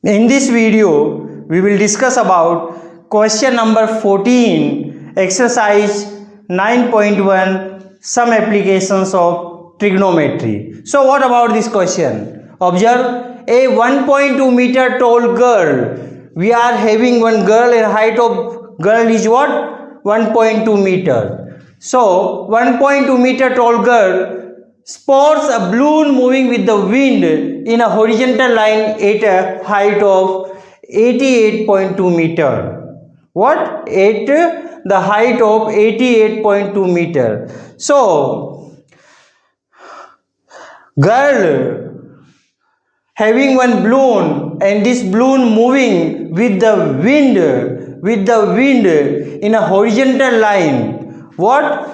In this video, we will discuss about question number 14, exercise 9.1, some applications of trigonometry. So what about this question? Observe, a 1.2 meter tall girl. We are having one girl and height of girl is what? 1.2 meter. So 1.2 meter tall girl spots a balloon moving with the wind in a horizontal line at a height of 88.2 meter. What? At the height of 88.2 meter. So, girl having one balloon and this balloon moving with the wind in a horizontal line. What?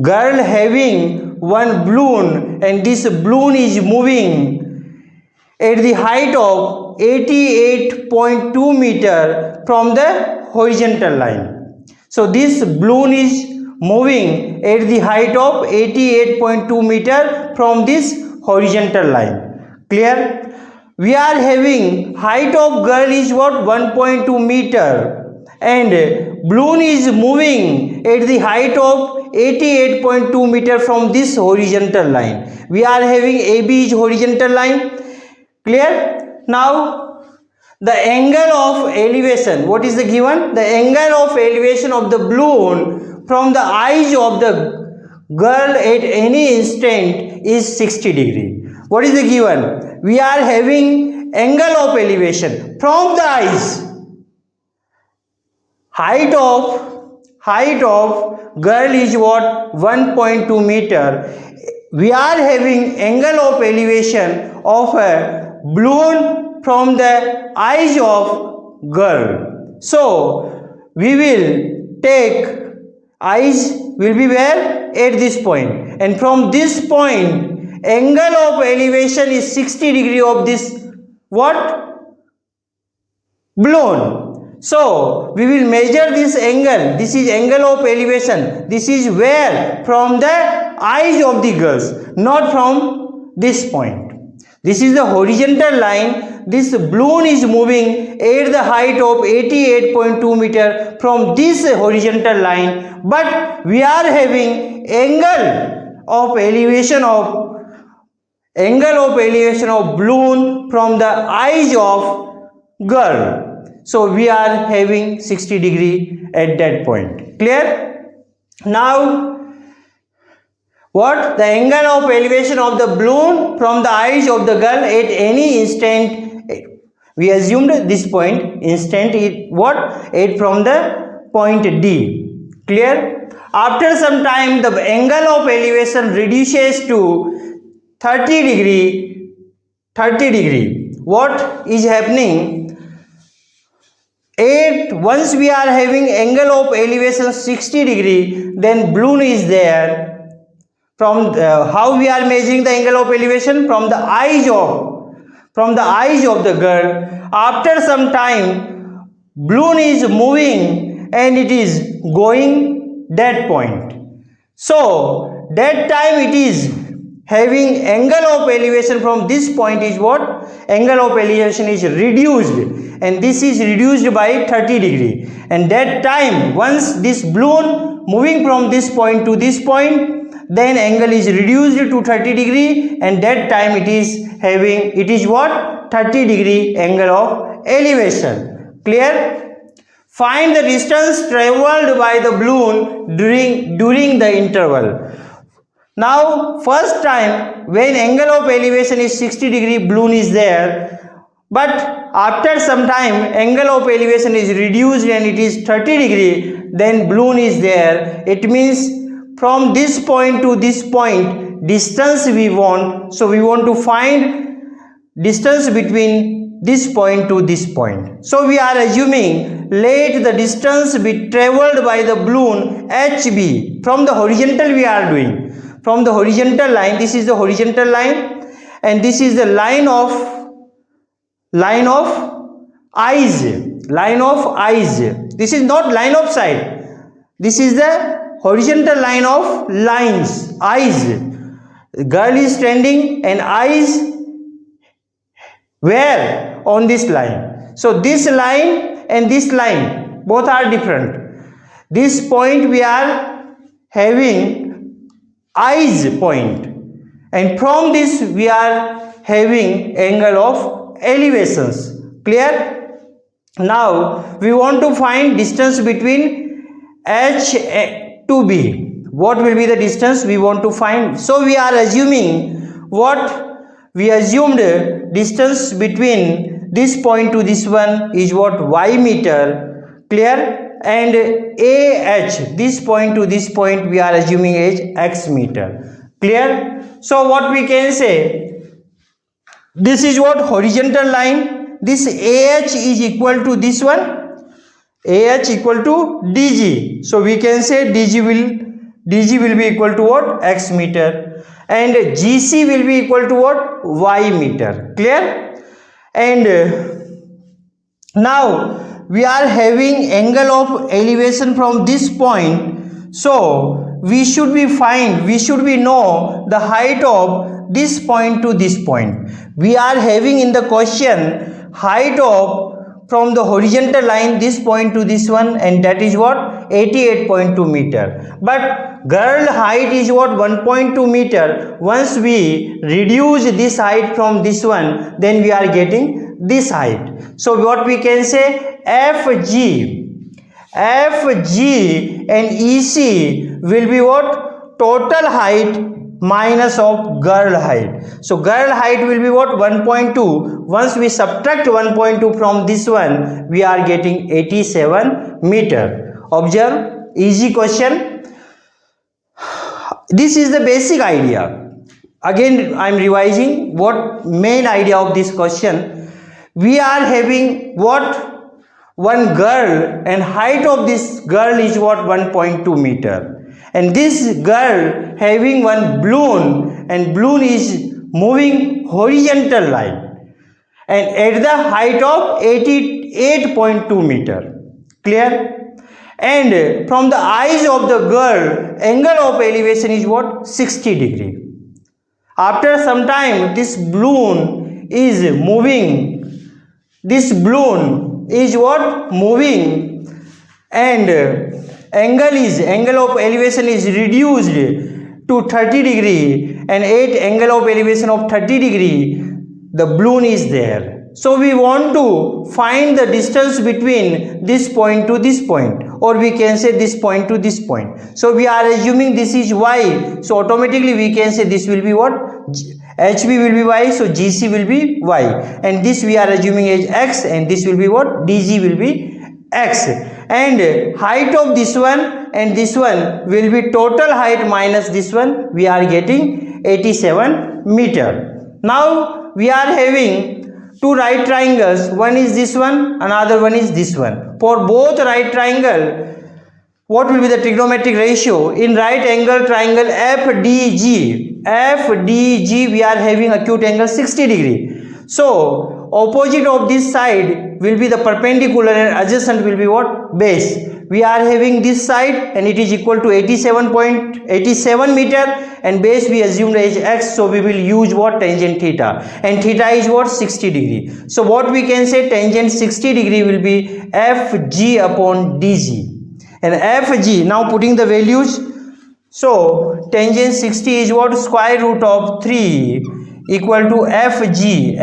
Girl having one balloon and this balloon is moving at the height of 88.2 meter from the horizontal line. So this balloon is moving at the height of 88.2 meter from this horizontal line. Clear? We are having height of girl is what? 1.2 meter and balloon is moving at the height of 88.2 meter from this horizontal line. We are having AB is horizontal line. Clear? Now the angle of elevation, what is the given? The angle of elevation of the balloon from the eyes of the girl at any instant is 60 degree. What is the given? We are having angle of elevation from the eyes. Height of girl is what? 1.2 meter. We are having angle of elevation of a balloon from the eyes of girl. So we will take eyes will be where? At this point, and from this point angle of elevation is 60 degree of this what? Balloon. So we will measure this angle. This is angle of elevation. This is where? From the eyes of the girls, not from this point. This is the horizontal line. This balloon is moving at the height of 88.2 meter from this horizontal line, but we are having angle of elevation of balloon from the eyes of girl. So we are having 60 degree at that point. Clear? Now what? The angle of elevation of the balloon from the eyes of the girl at any instant. We assumed this point instant is what? At from the point D. Clear? After some time the angle of elevation reduces to 30 degree. What is happening? Once we are having angle of elevation 60 degree, then balloon is there. From how we are measuring the angle of elevation? From the eyes of the girl. After some time balloon is moving and it is going that point. So that time it is having angle of elevation from this point is what? Angle of elevation is reduced, and this is reduced by 30 degree. And that time once this balloon moving from this point to this point, then angle is reduced to 30 degree, and that time it is what? 30 degree angle of elevation. Clear? Find the distance traveled by the balloon during the interval. Now first time when angle of elevation is 60 degree, balloon is there, but after some time angle of elevation is reduced and it is 30 degree, then balloon is there. It means from this point to this point distance we want. So we want to find distance between this point to this point. So we are assuming let the distance be traveled by the balloon HB. From the horizontal we are doing. From the horizontal line, this is the horizontal line and this is the line of eyes. This is not line of sight. This is the horizontal line of lines, eyes. Girl is standing and eyes Where? On this line. So this line and this line both are different. This point we are having eyes point, and from this we are having angle of elevations. Clear? Now we want to find distance between H to B. What will be the distance we want to find? So we are assuming what we assumed, distance between this point to this one is what? Y meter. Clear? And AH, this point to this point, we are assuming is X meter. Clear? So what we can say, this is what? Horizontal line. This AH is equal to this one, AH equal to DG. So we can say DG will be equal to what? X meter, and GC will be equal to what? Y meter. Clear? And now we are having angle of elevation from this point, so we should know the height of this point to this point. We are having in the question height of from the horizontal line this point to this one, and that is what? 88.2 meter. But girl height is what? 1.2 meter. Once we reduce this height from this one, then we are getting this height. So what we can say, FG and EC will be what? Total height minus of girl height. So girl height will be what? 1.2. Once we subtract 1.2 from this one, we are getting 87 meter. Observe, easy question. This is the basic idea. Again I am revising what main idea of this question. We are having what? One girl, and height of this girl is what? 1.2 meter. And this girl having one balloon, and balloon is moving horizontal line, and at the height of 88.2 meter. Clear? And from the eyes of the girl, angle of elevation is what? 60 degree. After some time, this balloon is moving. This balloon is what? Moving, and angle of elevation is reduced to 30 degree, and at angle of elevation of 30 degree the balloon is there. So we want to find the distance between this point to this point, or we can say this point to this point. So we are assuming this is Y, so automatically we can say this will be what? HB will be Y, so GC will be Y, and this we are assuming as X, and this will be what? DG will be X. And height of this one and this one will be total height minus this one, we are getting 87 meter. Now we are having two right triangles, one is this one, another one is this one. For both right triangle, what will be the trigonometric ratio? In right angle triangle FDG, we are having acute angle 60 degree. So opposite of this side will be the perpendicular, and adjacent will be what? Base. We are having this side, and it is equal to 87.87 meter, and base we assumed as X, so we will use what? Tangent theta, and theta is what? 60 degree. So what we can say, tangent 60 degree will be FG upon DG. And FG, now putting the values, so tangent 60 is what? Square root of 3 equal to FG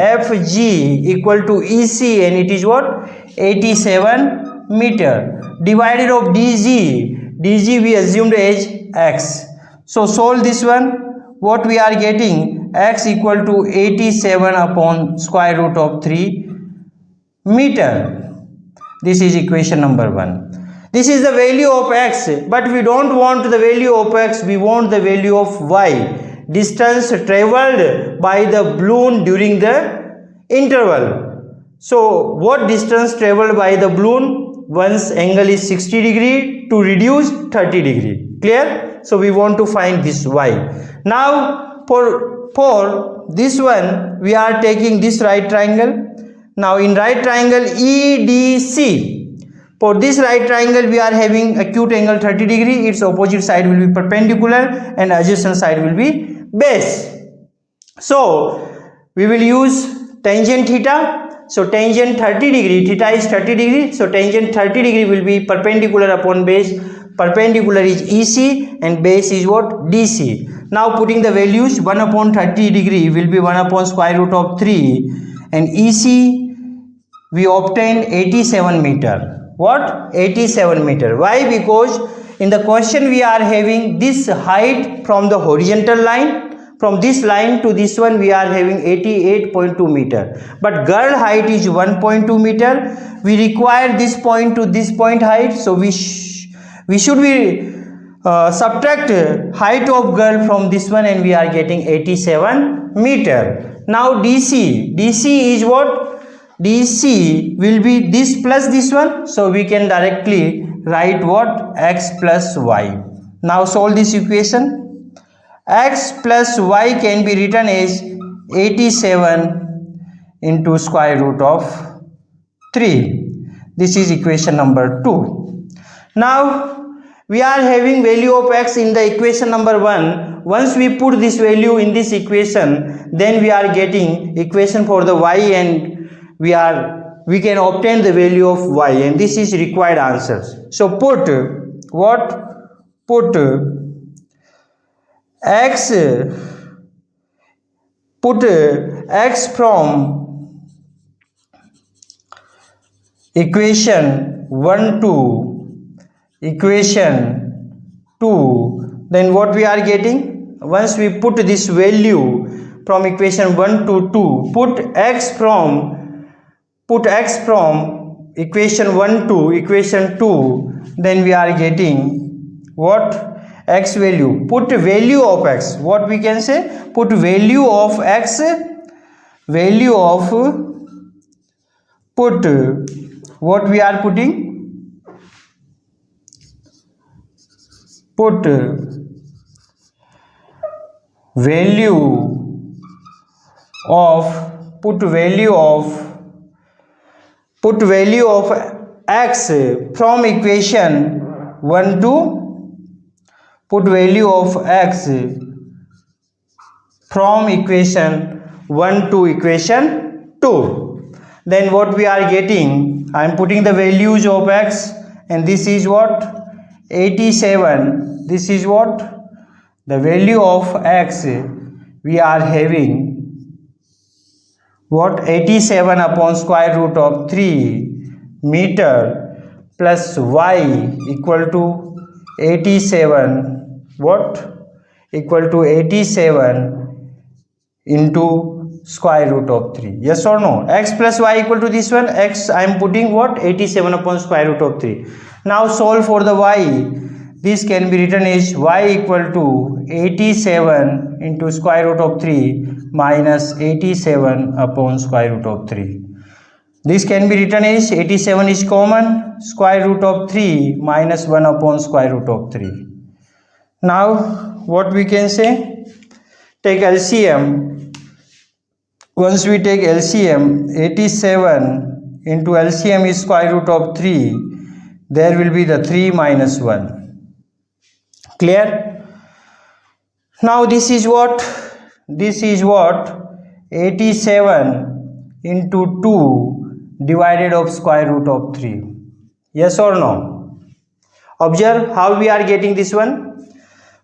equal to EC, and it is what? 87 meter, divided of DG we assumed as X. So solve this one, what we are getting? X equal to 87 upon square root of 3 meter. This is equation number 1. This is the value of X, but we don't want the value of X, we want the value of Y. Distance traveled by the balloon during the interval. So what distance traveled by the balloon? Once angle is 60 degree to reduce 30 degree. Clear? So we want to find this Y. Now for this one, we are taking this right triangle. Now in right triangle EDC, for this right triangle we are having acute angle 30 degree, its opposite side will be perpendicular, and adjacent side will be base. So we will use tangent theta, so tangent 30 degree, theta is 30 degree, so tangent 30 degree will be perpendicular upon base. Perpendicular is EC and base is what? DC. Now putting the values, 1 upon 30 degree will be 1 upon square root of 3 and EC we obtained 87 meter. What? 87 meter. Why? Because in the question we are having this height from the horizontal line. From this line to this one we are having 88.2 meter. But girl height is 1.2 meter. We require this point to this point height. So we should be subtract height of girl from this one and we are getting 87 meter. Now DC is what? DC will be this plus this one, so we can directly write what? X plus y. Now solve this equation. X plus y can be written as 87 into square root of 3. This is equation number 2. Now we are having value of x in the equation number 1. Once we put this value in this equation, then we are getting equation for the y and we can obtain the value of y, and this is required answers. So put what? Put x from equation 1 to equation 2. Then what we are getting? Once we put this value from equation 1 to 2, put x from equation 1 to equation 2, then we are getting what? X value. Put value of x. What we can say? Put value of x, put what we are putting? Put value of x from equation 1 to put value of x from equation 1 to equation 2. Then what we are getting? I am putting the values of x, and this is what? 87. This is what? The value of x we are having what? 87 upon square root of 3 meter plus y equal to 87 what? Equal to 87 into square root of 3. Yes or no? X plus y equal to this one. X I am putting what? 87 upon square root of 3. Now solve for the y. This can be written as y equal to 87 into square root of 3 minus 87 upon square root of 3. This can be written as 87 is common, square root of 3 minus 1 upon square root of 3. Now what we can say? Take LCM. Once we take LCM, 87 into LCM is square root of 3. There will be the 3 minus 1. Clear? Now this is what? This is what? 87 into 2 divided of square root of 3. Yes or no? Observe how we are getting this one.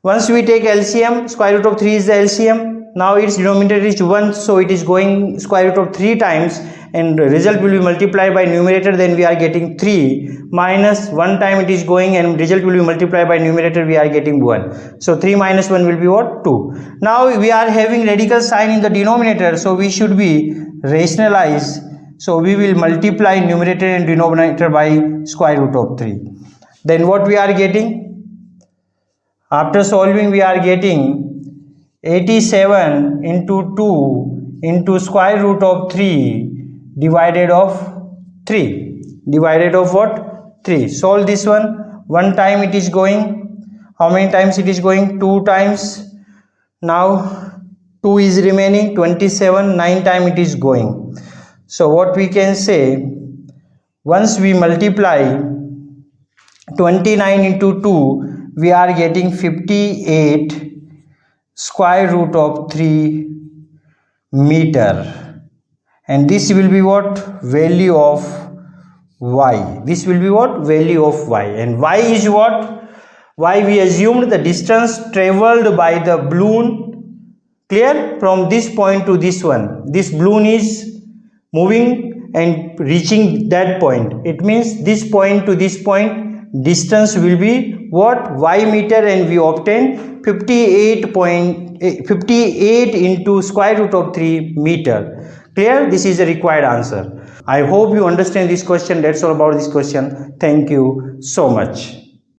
Once we take LCM, square root of 3 is the LCM. Now its denominator is 1, so it is going square root of 3 times, and result will be multiplied by numerator. Then we are getting 3 minus 1 time it is going, and result will be multiplied by numerator. We are getting 1. So 3 minus 1 will be what? 2. Now we are having radical sign in the denominator, so we should be rationalize. So we will multiply numerator and denominator by square root of 3. Then what we are getting? After solving, we are getting 87 into 2 into square root of 3 divided of 3. Divided of what? 3. Solve this one. 1 time it is going. How many times it is going? 2 times. Now 2 is remaining. 27. 9 time it is going. So what we can say? Once we multiply 29 into 2, we are getting 58 square root of 3 meter. and this will be what? Value of y. This will be what? Value of y. And y is what? Y we assumed the distance traveled by the balloon, clear, from this point to this one. This balloon is moving and reaching that point. It means this point to this point distance will be what? Y meter, and we obtain 58 into square root of 3 meter. Clear? This is the required answer. I hope you understand this question. That's all about this question. Thank you so much.